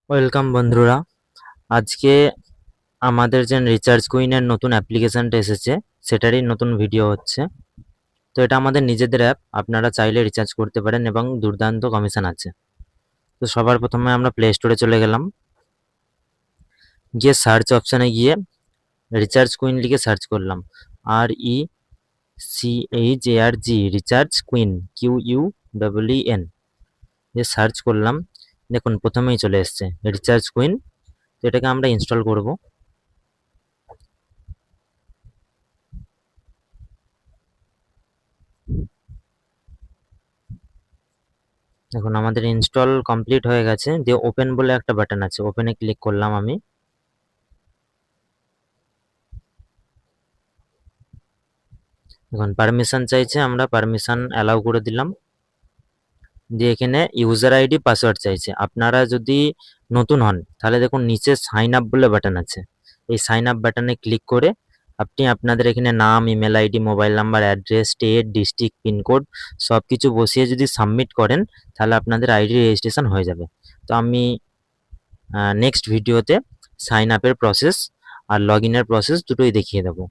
Welcome বন্ধুরা। আজকে আমাদের যে রিচার্জ কুইনের নতুন অ্যাপ্লিকেশনটা এসেছে সেটারই নতুন ভিডিও হচ্ছে। তো এটা আমাদের নিজেদের অ্যাপ, আপনারা চাইলে রিচার্জ করতে পারেন এবং দুর্দান্ত কমিশন আছে। তো সবার প্রথমে আমরা প্লে স্টোরে চলে গেলাম, গিয়ে সার্চ অপশানে গিয়ে রিচার্জ কুইন লিখে সার্চ করলাম। RECHARG রিচার্জ কুইন, QUEEN যে সার্চ করলাম, দেখুন প্রথমেই চলে এসছে রিচার্জ কুইন। তো এটাকে আমরা ইনস্টল করব। দেখুন আমাদের ইনস্টল কমপ্লিট হয়ে গেছে। দিয়ে ওপেন বলে একটা বাটন আছে, ওপেনে ক্লিক করলাম আমি। দেখুন পারমিশন চাইছে, আমরা পারমিশন অ্যালাউ করে দিলাম। দিয়ে এখানে ইউজার আইডি পাসওয়ার্ড চাইছে। আপনারা যদি নতুন হন তাহলে দেখুন নিচে সাইন আপ বলে বাটন আছে, এই সাইন আপ বাটনে ক্লিক করে আপনি আপনাদের এখানে নাম, email ID, mobile number, address, state, district, pin code সব কিছু বসিয়ে যদি সাবমিট করেন তাহলে আপনাদের আইডি রেজিস্ট্রেশন হয়ে যাবে। তো আমি নেক্সট ভিডিওতে সাইন আপের প্রসেস আর লগ ইনের প্রসেস দুটোই দেখিয়ে দেবো।